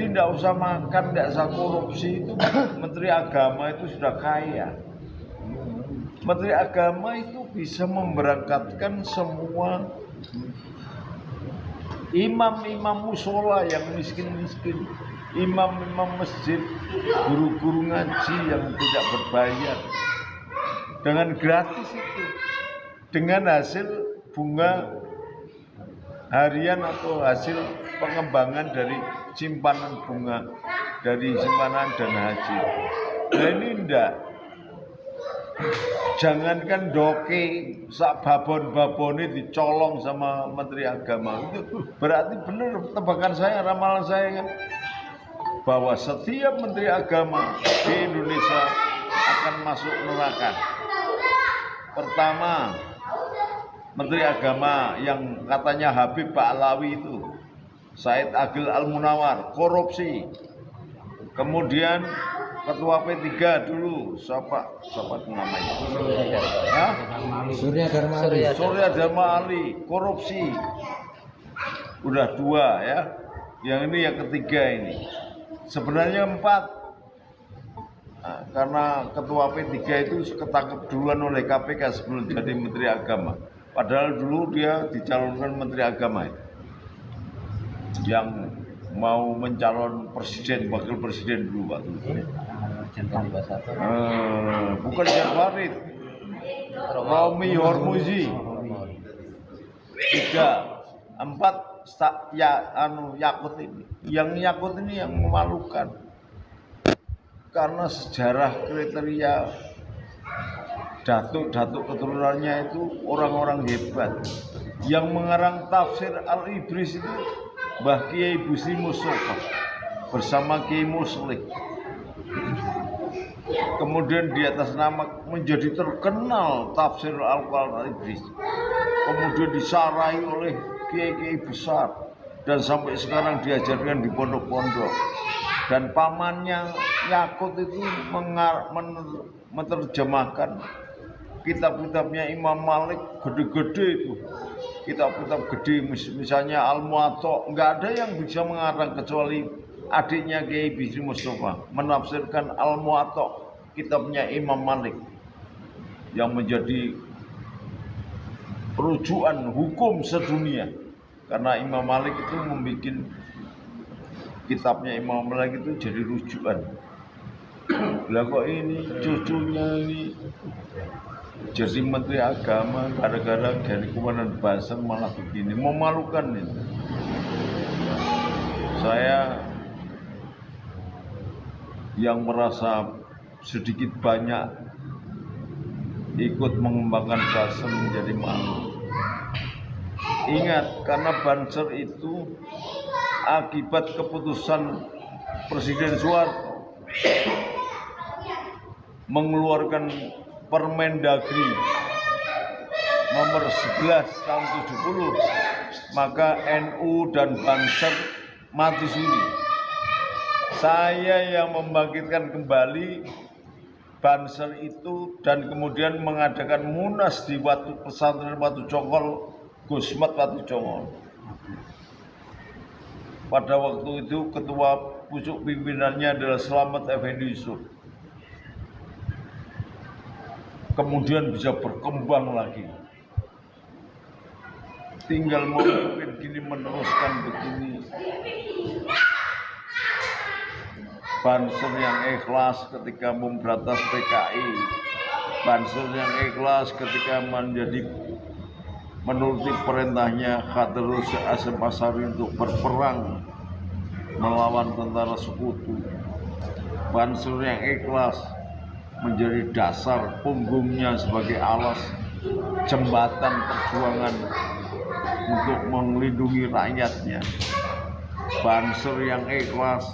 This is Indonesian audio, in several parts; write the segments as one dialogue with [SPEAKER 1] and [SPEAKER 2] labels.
[SPEAKER 1] tidak usah makan, tidak usah korupsi. Itu Menteri Agama itu sudah kaya. Menteri Agama itu bisa memberangkatkan semua imam-imam musola yang miskin-miskin, imam-imam masjid, guru-guru ngaji yang tidak berbayar dengan gratis itu, dengan hasil bunga harian atau hasil pengembangan dari simpanan bunga dari simpanan dana haji. Nah ini enggak. Jangankan doke sak babon-babone dicolong sama Menteri Agama. Itu berarti benar tebakan saya, ramalan saya kan, bahwa setiap Menteri Agama di Indonesia akan masuk neraka. Pertama, Menteri Agama yang katanya Habib Ba'alawi itu, Said Agil Al-Munawar, korupsi. Kemudian Ketua P3 dulu, siapa itu namanya? Surya Dharma Ali, korupsi. Udah 2 ya. Yang ini yang ketiga ini. Sebenarnya 4. Nah, karena Ketua P3 itu ketangkep duluan oleh KPK sebelum jadi Menteri Agama. Padahal dulu dia dicalonkan Menteri Agama yang mau mencalon presiden, wakil presiden dulu waktu itu. Bukan Jan Farid, Romi Hormuzi. 3, 4 Yakut ini. Yang Yakut ini yang memalukan karena sejarah kriteria datuk keturunannya itu orang-orang hebat. Yang mengarang tafsir Al-Ibris itu Mbah Kiai Busri Mustafa bersama Kiai Muslik. Kemudian di atas nama menjadi terkenal tafsir Al-Quran Al-Ibris. Kemudian disarai oleh kiai-kiai besar dan sampai sekarang diajarkan di pondok-pondok. Dan pamannya Yakut itu menerjemahkan kitab-kitabnya Imam Malik gede-gede itu. Kitab-kitab gede misalnya Al-Muwatta, nggak ada yang bisa mengarang kecuali adiknya Kiai Busri Mustafa menafsirkan Al-Muwatta, kitabnya Imam Malik yang menjadi rujukan hukum sedunia. Karena Imam Malik itu membuat kitabnya Imam Malik itu jadi rujukan. Lah kok ini cucunya ini jadi Menteri Agama gara-gara dari Komandan Basar malah begini, memalukan ini. Saya yang merasa sedikit banyak ikut mengembangkan Basar menjadi malu. Ingat, karena Banser itu akibat keputusan Presiden Soeharto mengeluarkan Permendagri nomor 11 tahun 70, maka NU dan Banser mati suri. Saya yang membangkitkan kembali Banser itu dan kemudian mengadakan munas di pesantren Watu Congkol, Gusmat Watu Congkol. Pada waktu itu ketua pucuk pimpinannya adalah Slamet Effendi Yusuf. Kemudian bisa berkembang lagi. Tinggal memimpin gini, meneruskan begini. Banser yang ikhlas ketika memberantas PKI, Banser yang ikhlas ketika menuruti perintahnya Khairul Hasyim Asy'ari untuk berperang melawan tentara sekutu. Banser yang ikhlas menjadi dasar punggungnya sebagai alas jembatan perjuangan untuk melindungi rakyatnya. Banser yang ikhlas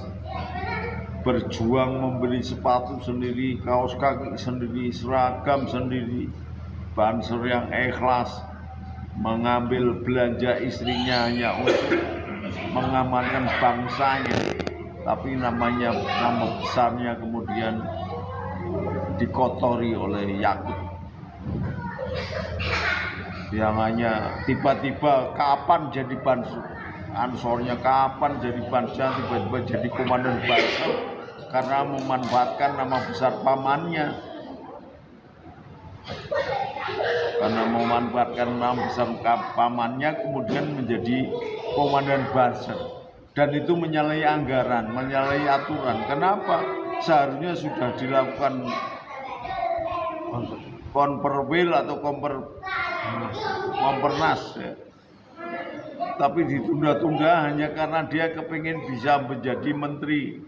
[SPEAKER 1] berjuang membeli sepatu sendiri, kaos kaki sendiri, seragam sendiri. Banser yang ikhlas mengambil belanja istrinya hanya untuk mengamankan bangsanya, tapi nama besarnya kemudian dikotori oleh Yakut yang hanya tiba-tiba kapan jadi Banser. Ansornya kapan jadi Banser, tiba-tiba jadi komandan Banser karena memanfaatkan nama besar pamannya. Karena memanfaatkan nama besar pamannya kemudian menjadi komandan Banser. Dan itu menyalahi anggaran, menyalahi aturan. Kenapa? Seharusnya sudah dilakukan konperwil atau kompernas ya. Tapi ditunda-tunda hanya karena dia kepingin bisa menjadi menteri.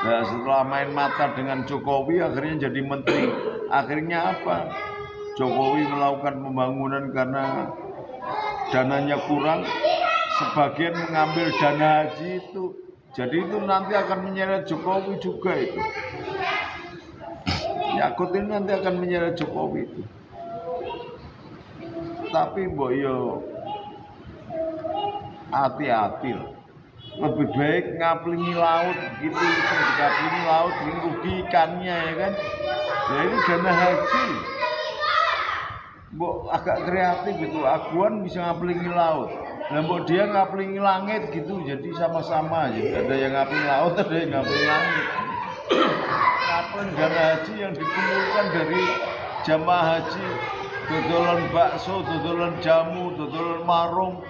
[SPEAKER 1] Nah, setelah main mata dengan Jokowi akhirnya jadi menteri. Akhirnya apa? Jokowi melakukan pembangunan karena dananya kurang, sebagian mengambil dana haji itu. Jadi itu nanti akan menyeret Jokowi juga itu. Yakut ini nanti akan menyeret Jokowi itu. Tapi boyo hati-hati lah. Lebih baik ngaplingi laut gitu, ngaplingi laut rugi ikannya ya kan. Ya ini dana haji. Mbok agak kreatif gitu, Aguan bisa ngaplingi laut. Nah mbok dia ngaplingi langit gitu, jadi sama-sama. Jadi ada yang ngaplingi laut, ada yang ngaplingi langit. Ngapling dana haji yang dikumpulkan dari jamaah haji, dodolan bakso, dodolan jamu, dodolan marung.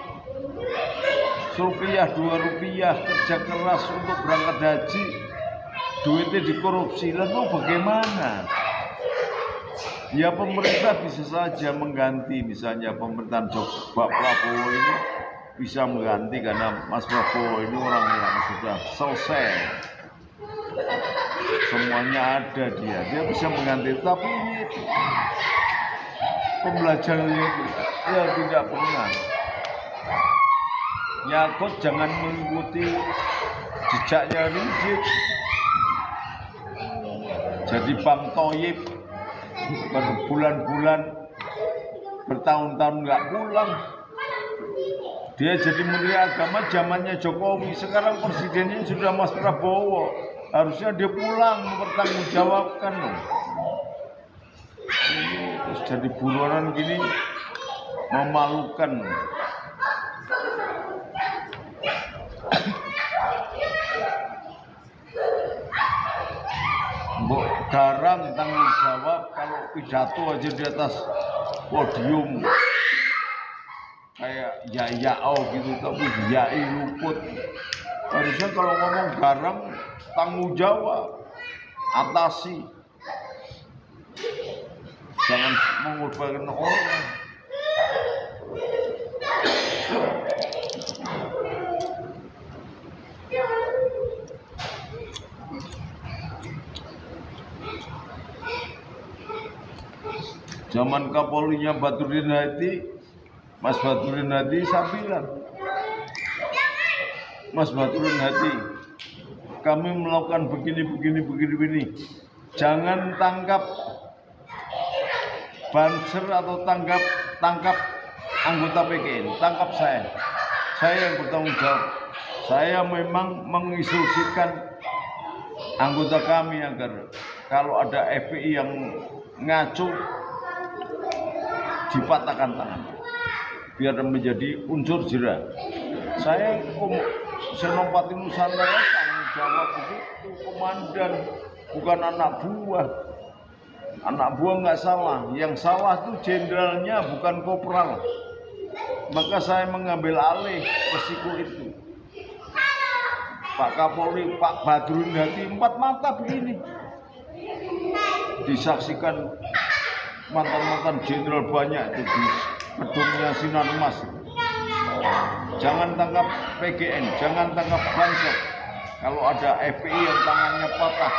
[SPEAKER 1] Rupiah, 2 rupiah, kerja keras untuk berangkat haji, duitnya dikorupsi. Lalu bagaimana? Ya pemerintah bisa saja mengganti, misalnya pemerintahan Pak Prabowo ini bisa mengganti karena Mas Prabowo ini orang yang sudah selesai, semuanya ada dia bisa mengganti. Tapi ini pembelajarannya ya tidak pernah. Yakut jangan mengikuti jejaknya Rizik. Jadi Bang Thoyib berbulan-bulan, bertahun-tahun nggak pulang. Dia jadi menteri agama zamannya Jokowi. Sekarang presidennya sudah Mas Prabowo. Harusnya dia pulang mempertanggungjawabkan. Terus jadi buronan gini memalukan. Mbok garang tanggung jawab kalau pidato aja di atas podium kayak ya gitu, tapi yai luput. Harusnya kalau ngomong garang tanggung jawab, atasi, jangan mengorbankan orang. Zaman Kapolrinya Badrudin Haiti, Mas Badrudin Haiti, saya bilang, Mas Badrudin Haiti, kami melakukan begini. Jangan tangkap Banser atau tangkap anggota PKN, tangkap saya. Saya yang bertanggung jawab. Saya memang menginstruksikan anggota kami agar kalau ada FPI yang ngaco, dipatahkan tangan biar menjadi unsur jera. Saya Senopati Nusantara tanggung jawab begitu, komandan, bukan anak buah. Anak buah nggak salah, yang salah itu jenderalnya bukan kopral. Maka saya mengambil alih resiko itu. Pak Kapolri, Pak Badrudin Haiti 4 mata begini disaksikan mantan-mantan jenderal banyak itu di gedungnya Sinar Mas. Jangan tangkap PGN, jangan tangkap Banser. Kalau ada FPI yang tangannya patah,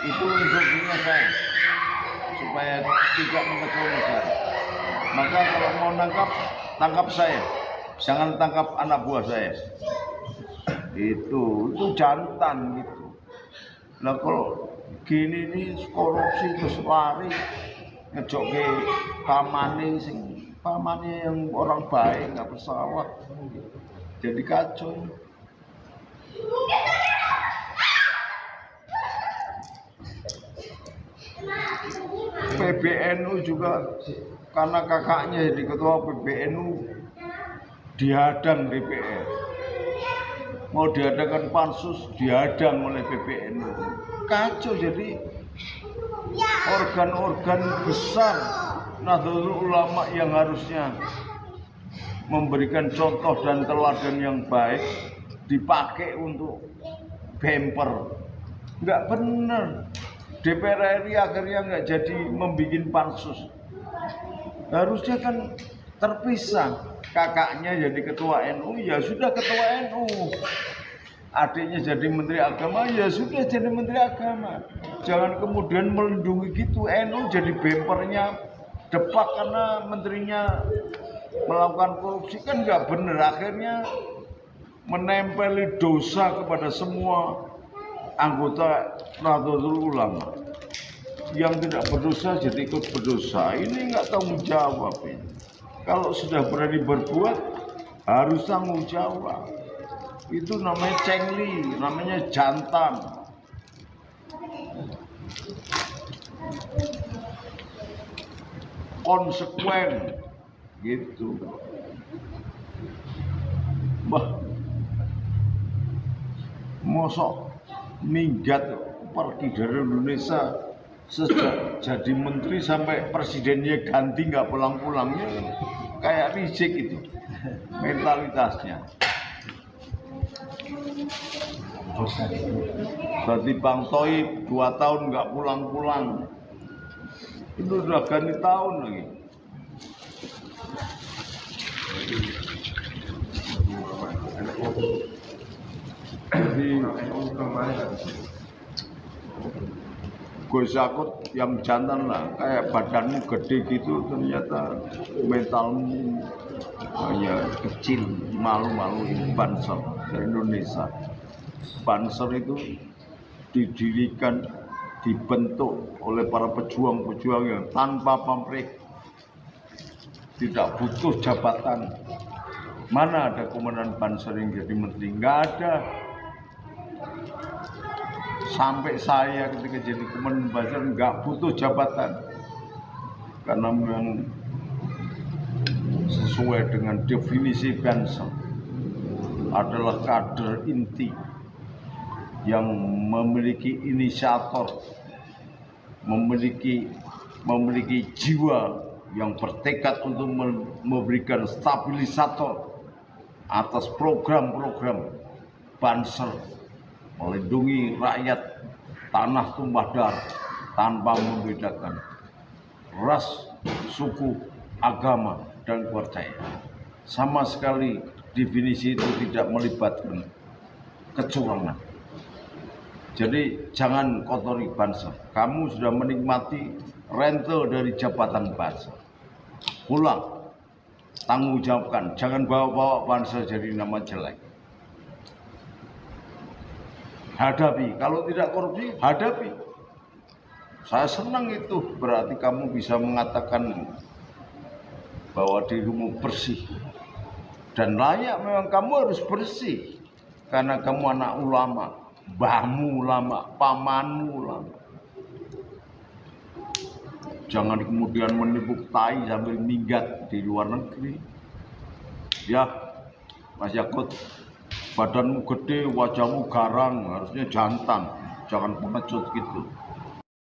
[SPEAKER 1] itu instruksinya saya supaya tidak mengecewakan negara. Maka kalau mau tangkap saya, jangan tangkap anak buah saya. Itu jantan gitu. Nah kalau gini nih korupsi terus lari ngejokke pamane yang orang baik nggak bersalah, jadi kacau. PBNU juga karena kakaknya jadi ketua PBNU dihadang DPR. mau diadakan pansus dihadang oleh PBNU. Kacau. Jadi organ-organ besar Nahdlatul Ulama yang harusnya memberikan contoh dan teladan yang baik dipakai untuk bemper. Nggak benar. DPR RI akhirnya nggak jadi membuat pansus. Harusnya kan terpisah. Kakaknya jadi ketua NU, ya sudah ketua NU. Adiknya jadi menteri agama, ya sudah jadi menteri agama. Jangan kemudian melindungi gitu. NU jadi bempernya depak karena menterinya melakukan korupsi, kan nggak benar. Akhirnya menempeli dosa kepada semua anggota Nahdlatul Ulama. Yang tidak berdosa jadi ikut berdosa. Ini nggak tanggung jawab ini. Kalau sudah berani berbuat harus tanggung jawab. Itu namanya cengli, namanya jantan. Konsekuen gitu. Bah, mosok minggat pergi dari Indonesia sejak jadi menteri sampai presidennya ganti nggak pulang-pulangnya, kayak Rizik itu mentalitasnya. Berarti Bang Toib 2 tahun nggak pulang-pulang, itu udah ganti tahun lagi. Gus Yakut yang jantan lah, kayak badanmu gede gitu, ternyata mentalmu hanya kecil, malu-maluin. Banser dari Indonesia. Banser itu didirikan, dibentuk oleh para pejuang-pejuang yang tanpa pamrih, tidak butuh jabatan. Mana ada komandan Banser yang jadi menteri? Nggak ada. Sampai saya ketika jadi komandan Banser nggak butuh jabatan, karena memang sesuai dengan definisi Banser adalah kader inti yang memiliki inisiator, memiliki jiwa yang bertekad untuk memberikan stabilisator atas program-program Banser, melindungi rakyat tanah tumpah darah tanpa membedakan ras, suku, agama, dan kepercayaan. Sama sekali definisi itu tidak melibatkan kecurangan. Jadi jangan kotori Banser. Kamu sudah menikmati rental dari jabatan Banser. Pulang, tanggung jawabkan. Jangan bawa-bawa Banser jadi nama jelek. Hadapi. Kalau tidak korupsi, hadapi. Saya senang itu. Berarti kamu bisa mengatakan bahwa dirimu bersih. Dan layak, memang kamu harus bersih. Karena kamu anak ulama. Mbahmu ulama, pamanmu ulama. Jangan kemudian menipuk tai sambil minggat di luar negeri. Ya, Mas Yakut, badanmu gede, wajahmu garang, harusnya jantan. Jangan pengecut gitu.